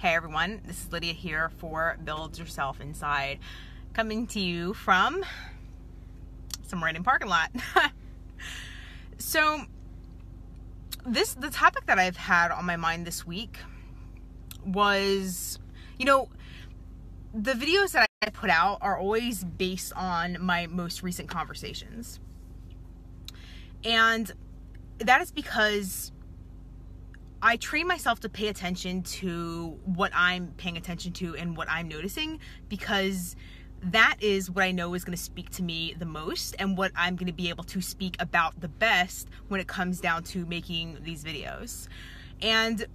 Hey everyone, this is Lydia here for Build Yourself Inside, coming to you from some random parking lot. So, the topic that I've had on my mind this week was, the videos that I put out are always based on my most recent conversations. And that is because I train myself to pay attention to what I'm paying attention to and what I'm noticing, because that is what I know is going to speak to me the most and what I'm going to be able to speak about the best when it comes down to making these videos. And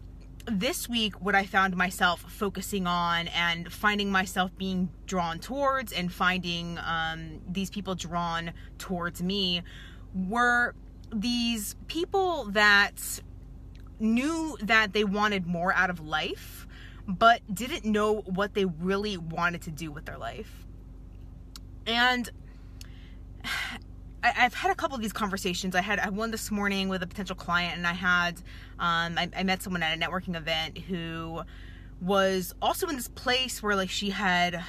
this week, what I found myself focusing on and finding myself being drawn towards and finding these people drawn towards me were these people that knew that they wanted more out of life, but didn't know what they really wanted to do with their life. And I've had a couple of these conversations. I had one this morning with a potential client, and I met someone at a networking event who was also in this place where she had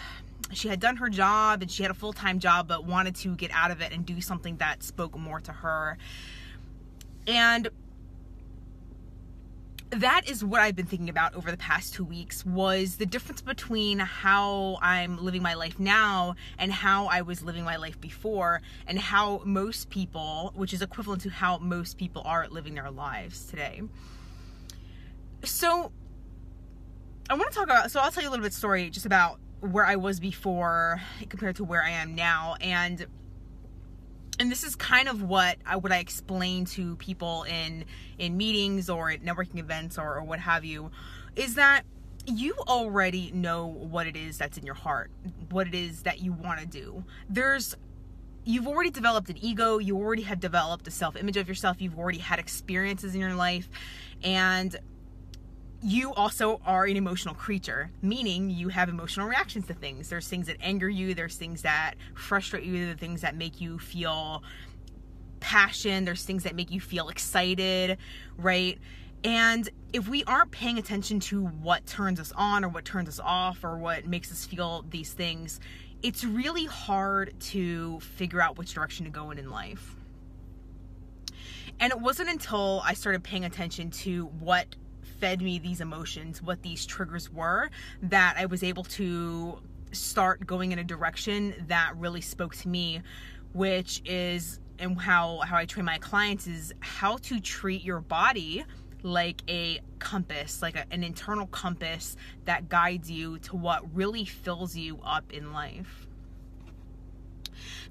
done her job and she had a full-time job, but wanted to get out of it and do something that spoke more to her. And that is what I've been thinking about over the past 2 weeks, was the difference between how I'm living my life now and how I was living my life before, and how most people, which is equivalent to how most people are living their lives today. So I'll tell you a little bit of story just about where I was before compared to where I am now. And this is kind of what I explain to people in meetings or at networking events or what have you, is that you already know what it is that's in your heart, what it is that you want to do. You've already developed an ego, you already have developed a self-image of yourself, you've already had experiences in your life, and you also are an emotional creature, meaning you have emotional reactions to things. There's things that anger you, there's things that frustrate you, there's things that make you feel passion, there's things that make you feel excited, right? And if we aren't paying attention to what turns us on or what turns us off or what makes us feel these things, it's really hard to figure out which direction to go in life. And it wasn't until I started paying attention to what fed me these emotions, what these triggers were, that I was able to start going in a direction that really spoke to me, which is, and how I train my clients, is how to treat your body like a compass, like an internal compass that guides you to what really fills you up in life.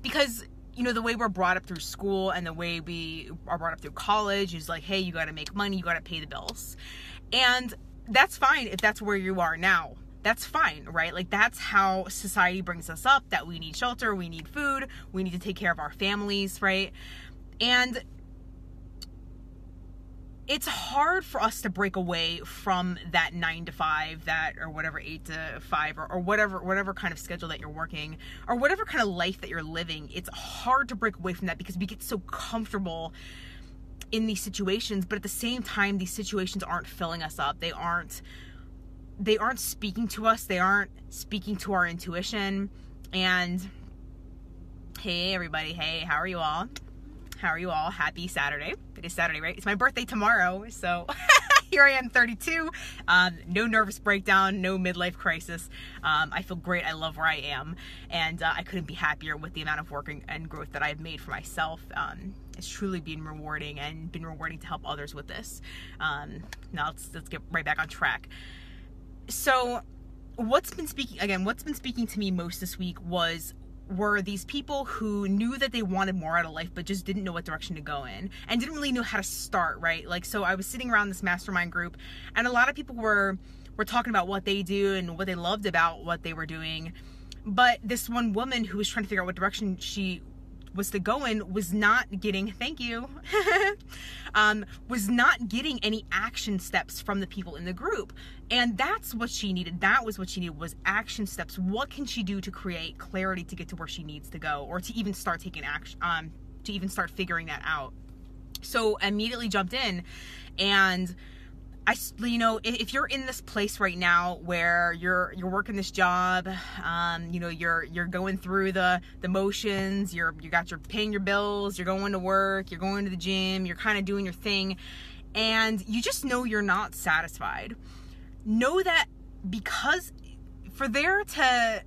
Because the way we're brought up through school and the way we are brought up through college is like, hey, you got to make money, you got to pay the bills. And that's fine if that's where you are now. That's fine, right? Like, that's how society brings us up, that we need shelter, we need food, we need to take care of our families, right? And it's hard for us to break away from that 9 to 5, or whatever, 8 to 5, or whatever kind of schedule that you're working, or whatever kind of life that you're living. It's hard to break away from that because we get so comfortable in these situations, but at the same time, these situations aren't filling us up. They aren't speaking to us. They aren't speaking to our intuition. And hey, everybody. Hey, how are you all? How are you all? Happy Saturday. It is Saturday, right? It's my birthday tomorrow. So here I am, 32. No nervous breakdown, no midlife crisis. I feel great. I love where I am. And I couldn't be happier with the amount of work and growth that I've made for myself. It's truly been rewarding and been rewarding to help others with this. Now let's get right back on track. So what's been speaking to me most this week were these people who knew that they wanted more out of life, but just didn't know what direction to go in and didn't really know how to start, right? Like, so I was sitting around this mastermind group, and a lot of people were talking about what they do and what they loved about what they were doing. But this one woman who was trying to figure out what direction she was to go in was not getting, thank you, was not getting any action steps from the people in the group. And that's what she needed. That was what she needed, was action steps. What can she do to create clarity to get to where she needs to go, or to even start taking action, to even start figuring that out? So I immediately jumped in, and if you're in this place right now where you're working this job, you're going through the motions, you're paying your bills, you're going to work, you're going to the gym, you're kind of doing your thing, and you just know you're not satisfied. Know that, because for there to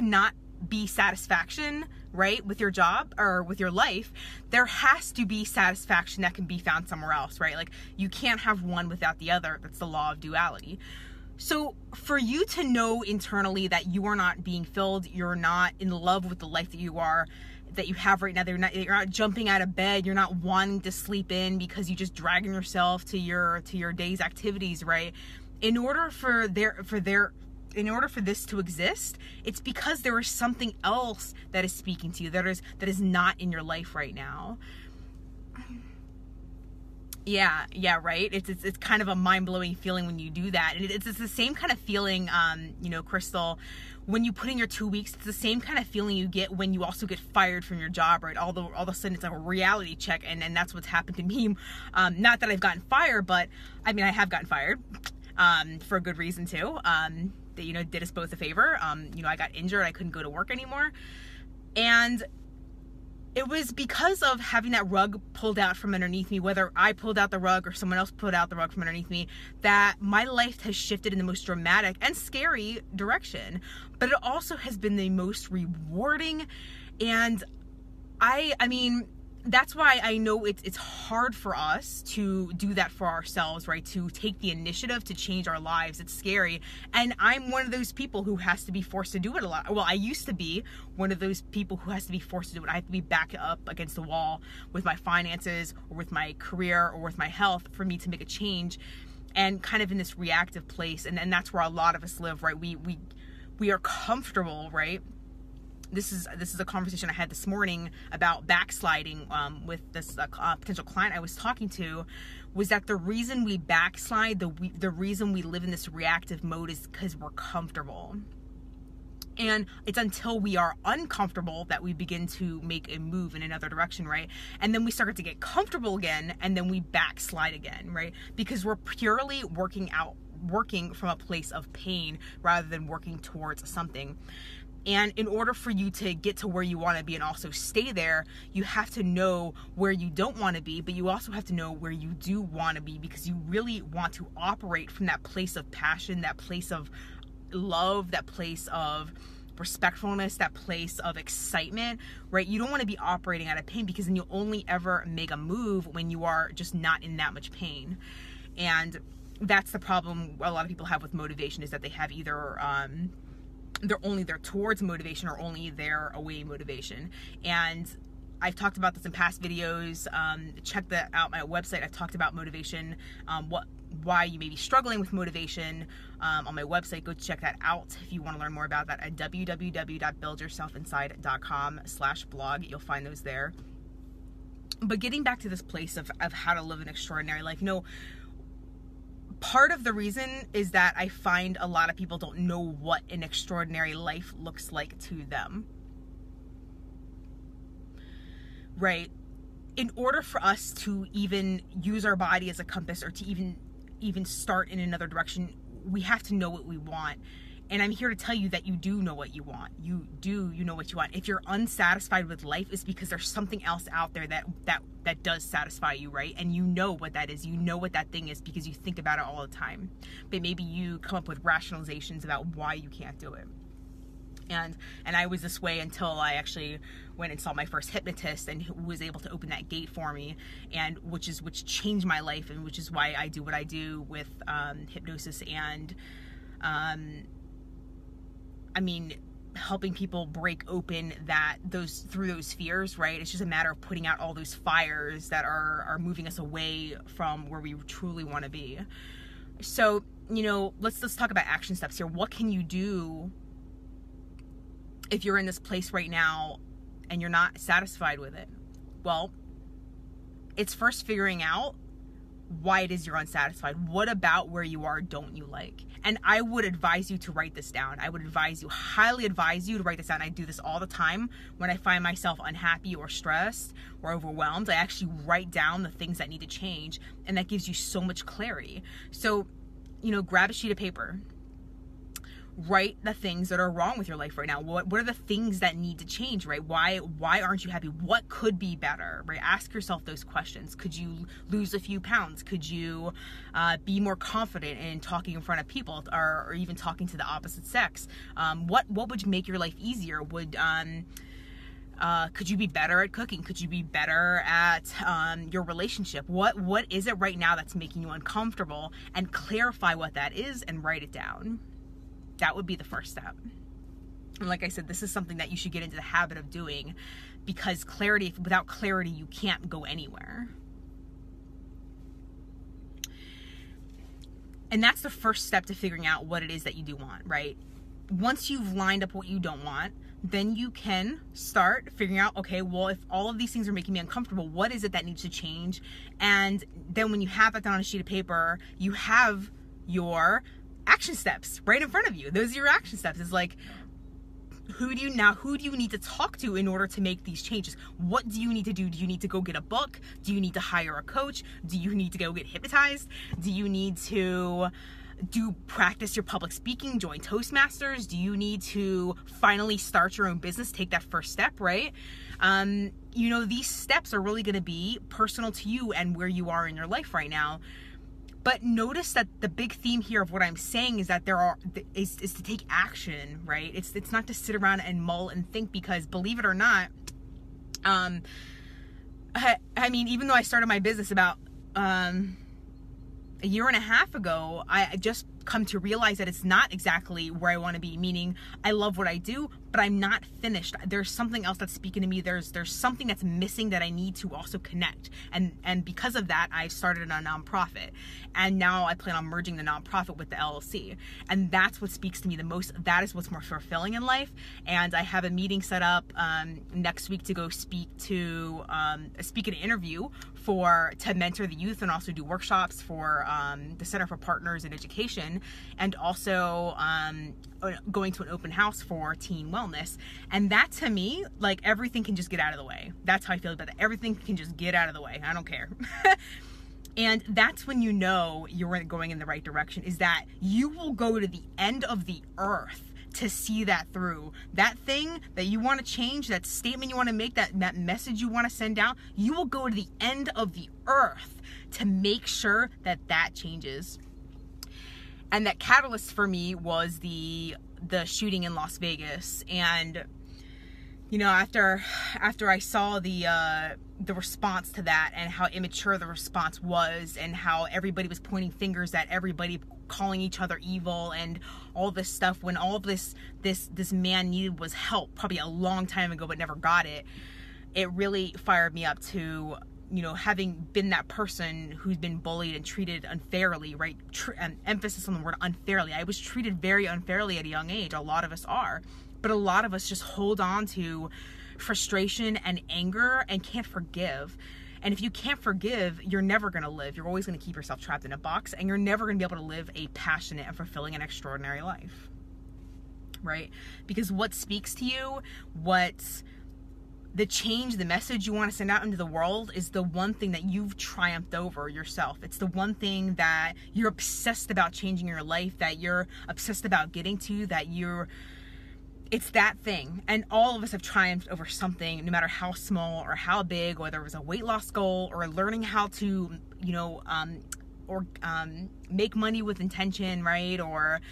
not be satisfaction, right, with your job or with your life, there has to be satisfaction that can be found somewhere else, right? Like, you can't have one without the other. That's the law of duality. So for you to know internally that you are not being filled, you're not in love with the life that you have right now, you're not jumping out of bed, you're not wanting to sleep in because you just dragging yourself to your day's activities, right? In order for this to exist, it's because there is something else that is speaking to you, that is not in your life right now. Yeah, right. It's kind of a mind-blowing feeling when you do that, and it's the same kind of feeling, Crystal, when you put in your 2 weeks. It's the same kind of feeling you get when you also get fired from your job, right? All of a sudden, it's like a reality check, and that's what's happened to me. Not that I've gotten fired, but I mean, I have gotten fired, for a good reason too. That did us both a favor. I got injured, I couldn't go to work anymore, and it was because of having that rug pulled out from underneath me, whether I pulled out the rug or someone else pulled out the rug from underneath me, that my life has shifted in the most dramatic and scary direction. But it also has been the most rewarding, and I mean, that's why I know it's hard for us to do that for ourselves, right? To take the initiative to change our lives. It's scary. And I'm one of those people who has to be forced to do it a lot. Well, I used to be one of those people who has to be forced to do it. I have to be back up against the wall with my finances or with my career or with my health for me to make a change, and kind of in this reactive place. And that's where a lot of us live, right? We are comfortable, right? This is a conversation I had this morning about backsliding with this potential client I was talking to, was that the reason we backslide, the reason we live in this reactive mode, is because we're comfortable. And it's until we are uncomfortable that we begin to make a move in another direction, right? And then we start to get comfortable again, and then we backslide again, right? Because we're purely working from a place of pain rather than working towards something. And in order for you to get to where you want to be and also stay there, you have to know where you don't want to be, but you also have to know where you do want to be, because you really want to operate from that place of passion, that place of love, that place of respectfulness, that place of excitement, right? You don't want to be operating out of pain, because then you'll only ever make a move when you are just not in that much pain. And that's the problem a lot of people have with motivation, is that they have either they're only there towards motivation or only there away motivation. And I've talked about this in past videos. Check that out, my website. I've talked about motivation, why you may be struggling with motivation on my website. Go check that out if you want to learn more about that at www.buildyourselfinside.com/blog. You'll find those there. But getting back to this place of how to live an extraordinary life, part of the reason is that I find a lot of people don't know what an extraordinary life looks like to them. Right? In order for us to even use our body as a compass, or to even start in another direction, we have to know what we want. And I'm here to tell you that you do know what you want. You know what you want. If you're unsatisfied with life, it's because there's something else out there that does satisfy you, right? And you know what that is. You know what that thing is because you think about it all the time. But maybe you come up with rationalizations about why you can't do it. And I was this way until I actually went and saw my first hypnotist, and who was able to open that gate for me, and which changed my life, and which is why I do what I do with hypnosis and helping people break open through those fears, right? It's just a matter of putting out all those fires that are moving us away from where we truly want to be. So, let's talk about action steps here. What can you do if you're in this place right now and you're not satisfied with it? Well, it's first figuring out why it is you're unsatisfied. What about where you are don't you like? And I would advise you to write this down. I would highly advise you to write this down. I do this all the time when I find myself unhappy or stressed or overwhelmed. I actually write down the things that need to change, and that gives you so much clarity. So, grab a sheet of paper. Write the things that are wrong with your life right now. What are the things that need to change, right? Why aren't you happy? What could be better, right? Ask yourself those questions. Could you lose a few pounds? Could you be more confident in talking in front of people, or even talking to the opposite sex? What would make your life easier? Could you be better at cooking? Could you be better at your relationship? What is it right now that's making you uncomfortable? And clarify what that is and write it down. That would be the first step. And like I said, this is something that you should get into the habit of doing, because without clarity, you can't go anywhere. And that's the first step to figuring out what it is that you do want, right? Once you've lined up what you don't want, then you can start figuring out, okay, well, if all of these things are making me uncomfortable, what is it that needs to change? And then when you have that down on a sheet of paper, you have your action steps right in front of you. Those are your action steps. It's like, who do you need to talk to in order to make these changes? What do you need to do? Do you need to go get a book? Do you need to hire a coach? Do you need to go get hypnotized? Do you need to practice your public speaking, join Toastmasters? Do you need to finally start your own business, take that first step, right? These steps are really going to be personal to you and where you are in your life right now. But notice that the big theme here of what I'm saying is that is to take action, right? It's not to sit around and mull and think, because believe it or not, even though I started my business about a year and a half ago, I just come to realize that it's not exactly where I want to be, meaning I love what I do, but I'm not finished. There's something else that's speaking to me. There's something that's missing that I need to also connect. And because of that, I started a nonprofit. And now I plan on merging the nonprofit with the LLC. And that's what speaks to me the most. That is what's more fulfilling in life. And I have a meeting set up next week to go speak at an interview to mentor the youth, and also do workshops for the Center for Partners in Education, and also going to an open house for teen wellness. And that, to me, like, everything can just get out of the way. That's how I feel about it. Everything can just get out of the way. I don't care. And that's when you know you're going in the right direction, is that you will go to the end of the earth to see that through. That thing that you want to change, that statement you want to make, that message you want to send out, you will go to the end of the earth to make sure that changes. And that catalyst for me was the shooting in Las Vegas. And after I saw the response to that, and how immature the response was, and how everybody was pointing fingers at everybody, calling each other evil and all this stuff, when all of this man needed was help, probably a long time ago, but never got it. It really fired me up to, having been that person who's been bullied and treated unfairly, right? Emphasis on the word unfairly. I was treated very unfairly at a young age. A lot of us are. But a lot of us just hold on to frustration and anger and can't forgive. And if you can't forgive, you're never going to live. You're always going to keep yourself trapped in a box, and you're never going to be able to live a passionate and fulfilling and extraordinary life, right? Because what speaks to you, the change, the message you want to send out into the world, is the one thing that you've triumphed over yourself. It's the one thing that you're obsessed about changing your life, that you're obsessed about getting to, it's that thing. And all of us have triumphed over something, no matter how small or how big, whether it was a weight loss goal or learning how to, make money with intention, right? Or,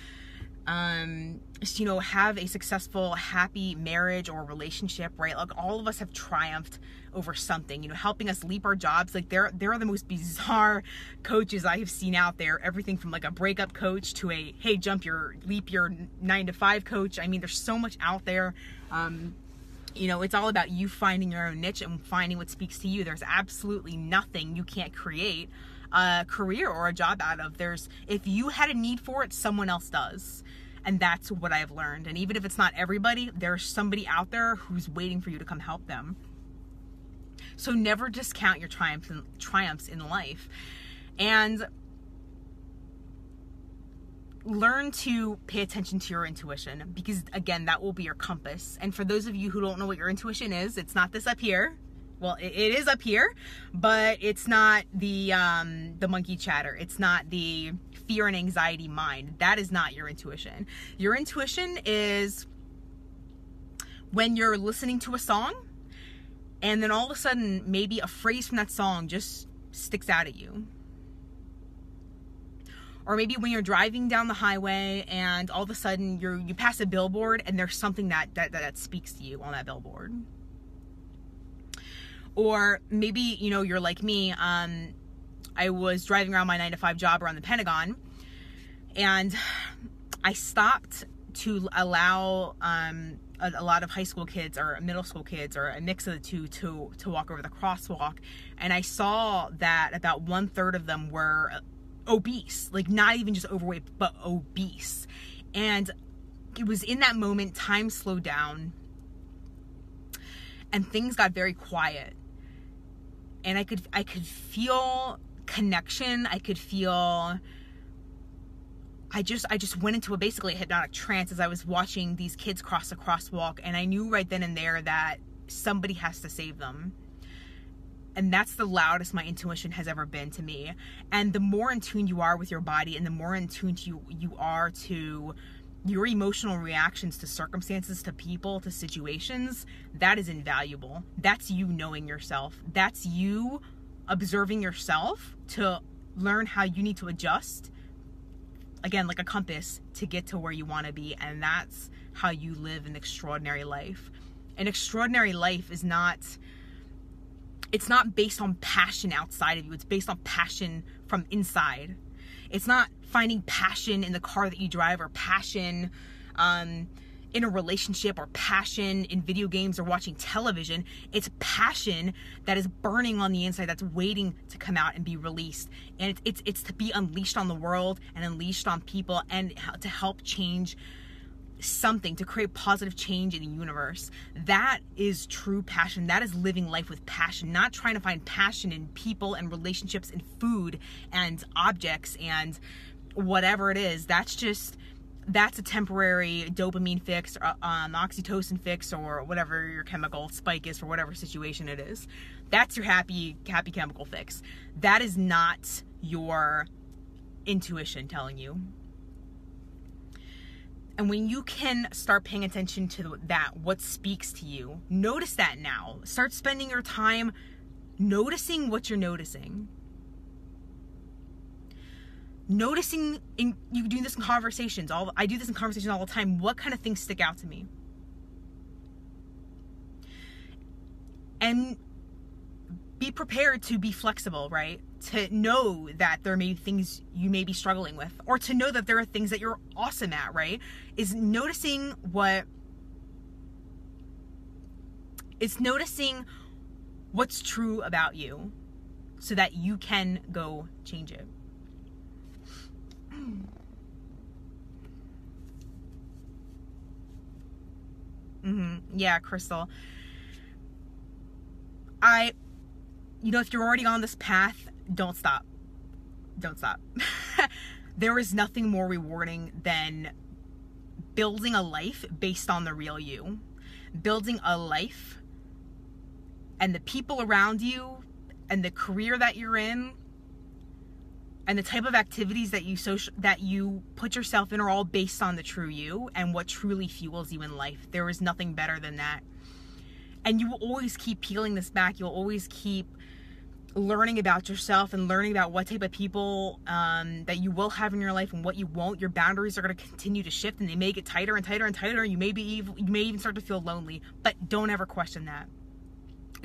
have a successful, happy marriage or relationship, right? Like, all of us have triumphed over something, helping us leap our jobs. Like, there are the most bizarre coaches I have seen out there. Everything from like a breakup coach to a, hey, leap your 9-to-5 coach. I mean, there's so much out there. It's all about you finding your own niche and finding what speaks to you. There's absolutely nothing you can't create a career or a job out of. If you had a need for it, someone else does. And that's what I've learned. And even if it's not everybody, there's somebody out there who's waiting for you to come help them. So never discount your triumphs in life. And learn to pay attention to your intuition, because again, that will be your compass. And for those of you who don't know what your intuition is, it's not this up here. Well, it is up here, but it's not the monkey chatter. It's not the fear and anxiety mind. That is not your intuition. Your intuition is when you're listening to a song and then all of a sudden maybe a phrase from that song just sticks out at you. Or maybe when you're driving down the highway and all of a sudden you pass a billboard and there's something that speaks to you on that billboard. Or maybe, you're like me. I was driving around my 9-to-5 job around the Pentagon, and I stopped to allow a lot of high school kids or middle school kids or a mix of the two to walk over the crosswalk. And I saw that about 1/3 of them were obese, like not even just overweight, but obese. And it was in that moment, time slowed down and things got very quiet. And I could feel connection. I could feel, I just went into basically a hypnotic trance as I was watching these kids cross the crosswalk. And I knew right then and there that somebody has to save them. And that's the loudest my intuition has ever been to me. And the more in tune you are with your body, and the more in tune you are to your emotional reactions to circumstances, to people, to situations, that is invaluable. That's you knowing yourself. That's you observing yourself to learn how you need to adjust, again, like a compass, to get to where you want to be. And that's how you live an extraordinary life. An extraordinary life is not, it's not based on passion outside of you. It's based on passion from inside. It's not finding passion in the car that you drive, or passion in a relationship, or passion in video games or watching television. It's passion that is burning on the inside, that's waiting to come out and be released. And it's to be unleashed on the world and unleashed on people, and to help change something, to create positive change in the universe. That is true passion. That is living life with passion, not trying to find passion in people and relationships and food and objects and whatever it is. That's a temporary dopamine fix, or oxytocin fix, or whatever your chemical spike is for whatever situation it is. That's your happy chemical fix. That is not your intuition telling you. And when you can start paying attention to that, what speaks to you, notice that now. Start spending your time noticing what you're noticing. Noticing, you do this in conversations. I do this in conversations all the time. What kind of things stick out to me? And be prepared to be flexible, right? To know that there may be things you may be struggling with, or to know that there are things that you're awesome at, right? Is noticing what's true about you so that you can go change it. Yeah, Crystal. If you're already on this path, don't stop. Don't stop. There is nothing more rewarding than building a life based on the real you. Building a life and the people around you and the career that you're in and the type of activities that you put yourself in are all based on the true you and what truly fuels you in life. There is nothing better than that. And you will always keep peeling this back. You'll always keep learning about yourself and learning about what type of people that you will have in your life and what you won't. Your boundaries are going to continue to shift, and they may get tighter and tighter and tighter. You may even start to feel lonely, but don't ever question that.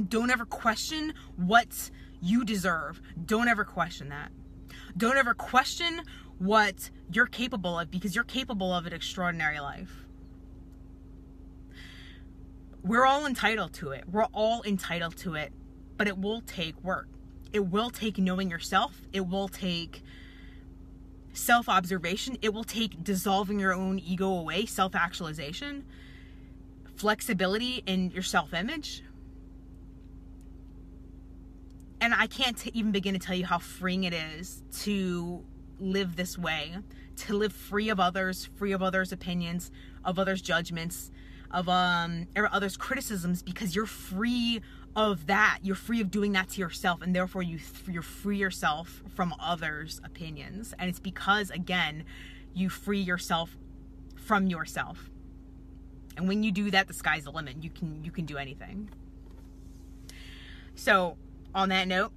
Don't ever question what you deserve. Don't ever question that. Don't ever question what you're capable of, because you're capable of an extraordinary life. We're all entitled to it. We're all entitled to it, but it will take work. It will take knowing yourself. It will take self-observation. It will take dissolving your own ego away, self-actualization, flexibility in your self-image. And I can't even begin to tell you how freeing it is to live this way, to live free of others' opinions, of others' judgments, of others' criticisms, because you're free of that. You're free of doing that to yourself, and therefore you're free yourself from others' opinions. And it's because, again, you free yourself from yourself. And when you do that, the sky's the limit. You can do anything. So, on that note,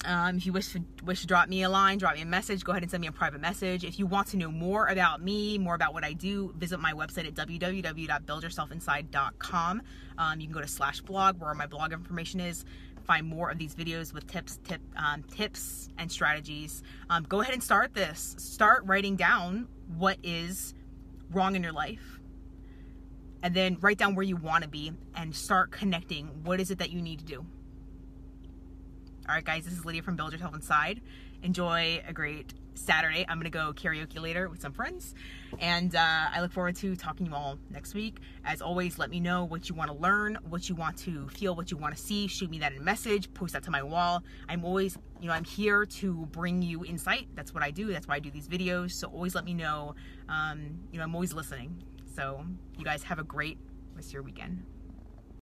if you wish to drop me a line, drop me a message, go ahead and send me a private message. If you want to know more about me, more about what I do, visit my website at www.buildyourselfinside.com. You can go to /blog, where my blog information is. Find more of these videos with tips and strategies. Go ahead and start this. Start writing down what is wrong in your life. And then write down where you want to be and start connecting. What is it that you need to do? All right, guys, this is Lydia from Build Yourself Inside. Enjoy a great Saturday. I'm going to go karaoke later with some friends. And I look forward to talking to you all next week. As always, let me know what you want to learn, what you want to feel, what you want to see. Shoot me that in a message. Post that to my wall. I'm always, I'm here to bring you insight. That's what I do. That's why I do these videos. So always let me know. I'm always listening. So you guys have a great rest of your weekend.